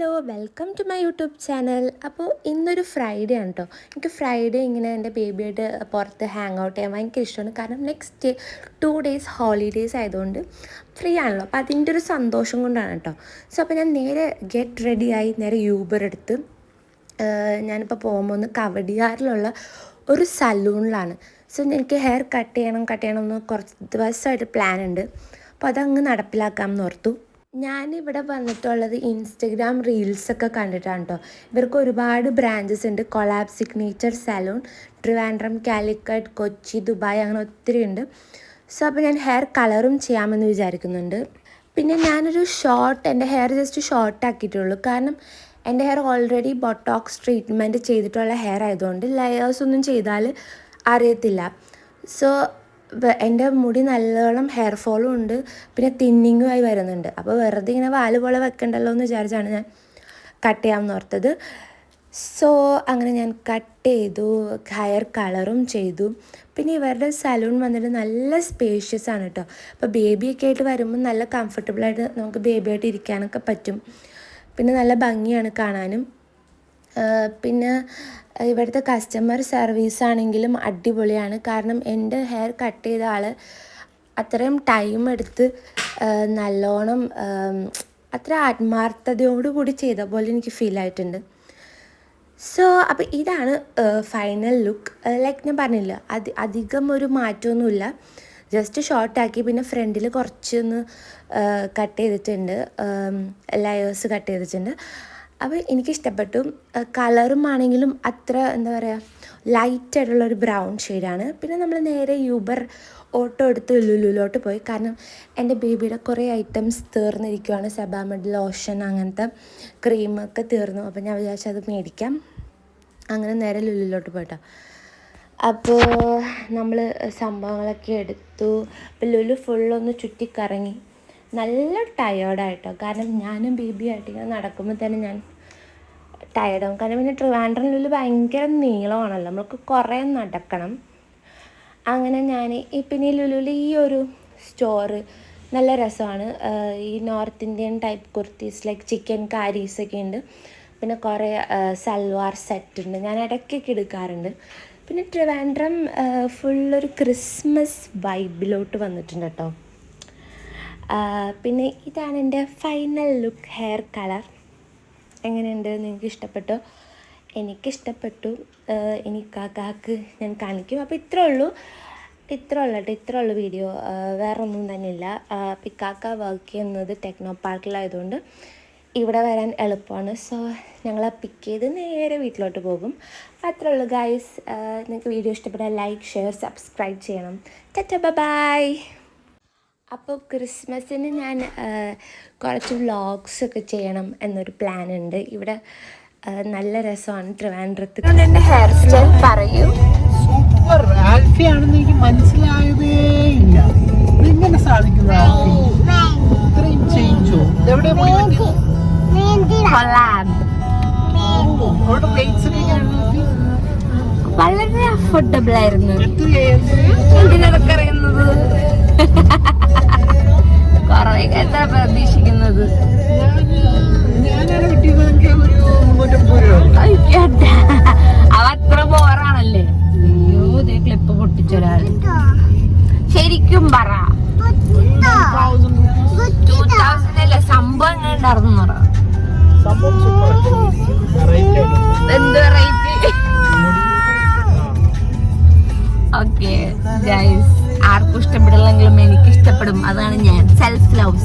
Hello, welcome to my YouTube channel. അപ്പോൾ ഇന്നൊരു Friday ആണ് കേട്ടോ. എനിക്ക് ഫ്രൈഡേ ഇങ്ങനെ എൻ്റെ ബേബിയായിട്ട് പുറത്ത് ഹാങ് ഔട്ട് ചെയ്യാൻ ഭയങ്കര ഇഷ്ടമാണ്. കാരണം നെക്സ്റ്റ് 2 days ഹോളിഡേയ്സ് ആയതുകൊണ്ട് ഫ്രീ ആണല്ലോ. അപ്പോൾ അതിൻ്റെ ഒരു സന്തോഷം കൊണ്ടാണ് കേട്ടോ. അപ്പോൾ ഞാൻ നേരെ ഗെറ്റ് റെഡിയായി നേരെ യൂബർ എടുത്ത് ഞാനിപ്പോൾ പോകുമ്പോൾ കവടിയാറിലുള്ള ഒരു സലൂണിലാണ്. എനിക്ക് ഹെയർ കട്ട് ചെയ്യണം എന്ന് കുറച്ച് ദിവസമായിട്ട് പ്ലാൻ ഉണ്ട്. അപ്പോൾ അതങ്ങ് നടപ്പിലാക്കാമെന്ന് ഓർത്തു. ഞാനിവിടെ വന്നിട്ടുള്ളത് ഇൻസ്റ്റഗ്രാം റീൽസൊക്കെ കണ്ടിട്ടാണ് കേട്ടോ. ഇവർക്ക് ഒരുപാട് ബ്രാഞ്ചസ് ഉണ്ട്. Collab, signature salon, Trivandrum, Calicut, Kochi, Dubai, അങ്ങനെ ഒത്തിരി ഉണ്ട്. അപ്പോൾ ഞാൻ ഹെയർ കളറും ചെയ്യാമെന്ന് വിചാരിക്കുന്നുണ്ട്. പിന്നെ ഞാനൊരു എൻ്റെ ഹെയർ ജസ്റ്റ് ഷോർട്ട് ആക്കിയിട്ടുള്ളൂ. കാരണം എൻ്റെ ഹെയർ ഓൾറെഡി ബൊട്ടോക്സ് ട്രീറ്റ്മെൻറ്റ് ചെയ്തിട്ടുള്ള ഹെയർ ആയതുകൊണ്ട് ലെയേഴ്സ് ഒന്നും ചെയ്താൽ അറിയത്തില്ല. എൻ്റെ മുടി നല്ലോണം ഹെയർ ഫോളും ഉണ്ട്, പിന്നെ തിന്നിങ്ങുമായി വരുന്നുണ്ട്. അപ്പോൾ വെറുതെ ഇങ്ങനെ വാല് പോലെ വെക്കണ്ടല്ലോ എന്ന് വിചാരിച്ചാണ് ഞാൻ കട്ട് ചെയ്യാമെന്ന് ഓർത്തത്. അങ്ങനെ ഞാൻ കട്ട് ചെയ്തു, ഹെയർ കളറും ചെയ്തു. പിന്നെ ഇവരുടെ സലൂൺ വന്നിട്ട് നല്ല സ്പേഷ്യസ് ആണ് കേട്ടോ. അപ്പോൾ ബേബിയൊക്കെ ആയിട്ട് വരുമ്പോൾ നല്ല കംഫർട്ടബിളായിട്ട് നമുക്ക് ബേബിയായിട്ട് ഇരിക്കാനൊക്കെ പറ്റും. പിന്നെ നല്ല ഭംഗിയാണ് കാണാനും. പിന്നെ ഇവിടുത്തെ കസ്റ്റമർ സർവീസ് ആണെങ്കിലും അടിപൊളിയാണ്. കാരണം എൻ്റെ ഹെയർ കട്ട് ചെയ്ത ആൾ അത്രയും ടൈം എടുത്ത് നല്ലോണം അത്ര ആത്മാർത്ഥതയോടുകൂടി ചെയ്ത പോലെ എനിക്ക് ഫീൽ ആയിട്ടുണ്ട്. അപ്പോൾ ഇതാണ് ഫൈനൽ ലുക്ക്. ലൈക്ക് ഞാൻ പറഞ്ഞില്ല, അധികം ഒരു മാറ്റമൊന്നുമില്ല. ജസ്റ്റ് ഷോർട്ടാക്കി, പിന്നെ ഫ്രണ്ടിൽ കുറച്ചൊന്ന് കട്ട് ചെയ്തിട്ടുണ്ട്, ലെയേഴ്സ് കട്ട് ചെയ്തിട്ടുണ്ട്. അപ്പോൾ എനിക്കിഷ്ടപ്പെട്ടു. കളറും ആണെങ്കിലും അത്ര എന്താ പറയുക, ലൈറ്റായിട്ടുള്ളൊരു ബ്രൗൺ ഷെയ്ഡാണ്. പിന്നെ നമ്മൾ നേരെ യൂബർ ഓട്ടോ എടുത്ത് ലുലുലോട്ട് പോയി. കാരണം എൻ്റെ ബേബിയുടെ കുറേ ഐറ്റംസ് തീർന്നിരിക്കുകയാണ്. സെബാമെഡ് ലോഷൻ, അങ്ങനത്തെ ക്രീമൊക്കെ തീർന്നു. അപ്പോൾ ഞാൻ വിചാരിച്ചത് അത് മേടിക്കാം. അങ്ങനെ നേരെ ലുലുലോട്ട് പോയിട്ടോ. അപ്പോൾ നമ്മൾ സംഭവങ്ങളൊക്കെ എടുത്തു. അപ്പോൾ ലുലു ഫുള്ളൊന്ന് ചുറ്റിക്കറങ്ങി. നല്ല ടയേർഡായിട്ടോ. കാരണം ഞാനും ബേബിയായിട്ട് ഇങ്ങനെ നടക്കുമ്പോൾ തന്നെ ഞാൻ ടയേർഡാവും. കാരണം പിന്നെ ട്രിവാൻഡ്രമിൽ ഭയങ്കര നീളമാണല്ലോ, നമുക്ക് കുറേ നടക്കണം. അങ്ങനെ ഞാൻ പിന്നെ ഈ ലുലുവിൽ ഈ ഒരു സ്റ്റോറ് നല്ല രസമാണ്. ഈ north Indian type kurtis, like chicken കാരീസൊക്കെ ഉണ്ട്. പിന്നെ കുറേ സൽവാർ സെറ്റ് ഉണ്ട്, ഞാൻ ഇടയ്ക്കൊക്കെ എടുക്കാറുണ്ട്. പിന്നെ ട്രിവാൻഡ്രം ഫുള്ളൊരു ക്രിസ്മസ് വൈബിലോട്ട് വന്നിട്ടുണ്ട് കേട്ടോ. പിന്നെ ഇതാണ് എൻ്റെ ഫൈനൽ ലുക്ക്, ഹെയർ കളർ. എങ്ങനെയുണ്ട്, നിങ്ങൾക്ക് ഇഷ്ടപ്പെട്ടോ? എനിക്കിഷ്ടപ്പെട്ടു. ഇനി കാക്കാക്ക് ഞാൻ കാണിക്കും. അപ്പോൾ ഇത്രേ ഉള്ളൂ വീഡിയോ, വേറെ ഒന്നും തന്നെ ഇല്ല. പിക്കാക്ക വർക്ക് ചെയ്യുന്നത് ടെക്നോ പാർക്കിലായതുകൊണ്ട് ഇവിടെ വരാൻ എളുപ്പമാണ്. ഞങ്ങളെ പിക്ക് ചെയ്ത് നേരെ വീട്ടിലോട്ട് പോകും. അത്രേ ഉള്ളൂ ഗൈസ്. നിങ്ങൾക്ക് വീഡിയോ ഇഷ്ടപ്പെട്ടാൽ ലൈക്ക്, ഷെയർ, സബ്സ്ക്രൈബ് ചെയ്യണം. ടാറ്റാ, ബൈ. അപ്പോൾ ക്രിസ്മസിന് ഞാൻ കുറച്ച് വ്ളോഗ്സൊക്കെ ചെയ്യണം എന്നൊരു പ്ലാൻ ഉണ്ട്. ഇവിടെ നല്ല രസമാണ് ട്രിവാൻഡ്രത്ത്. എൻ്റെ ഹെയർ സ്റ്റൈൽ പറയൂ. സൂപ്പർ ആൽഫിയാണെന്ന് എനിക്ക് മനസ്സിലായതേ ഇല്ല. ഇങ്ങനെ സാധിക്കുന്നു? ഇത്രയും ചേഞ്ചോ? എവിടെ പോയി? വളരെ അഫോർഡബിൾ ആയിരുന്നു. എന്തിനൊക്കെ അറിയുന്നത്, കുറേ എന്താ പ്രതീക്ഷിക്കുന്നത്? അവ അത്ര ബോറാണല്ലേ. അയ്യോ, ഇതേ ക്ലിപ്പ് പൊട്ടിച്ചൊരാൾ. ശരിക്കും പറ, 2000 സംഭവം എങ്ങനെ ഉണ്ടായിരുന്നു? എന്ത് വെറൈറ്റി. ഓക്കെ ഗൈസ്, ആർക്കും ഇഷ്ടപ്പെടില്ലെങ്കിലും എനിക്ക് ഇഷ്ടപ്പെടും. അതാണ് ഞാൻ. Self love.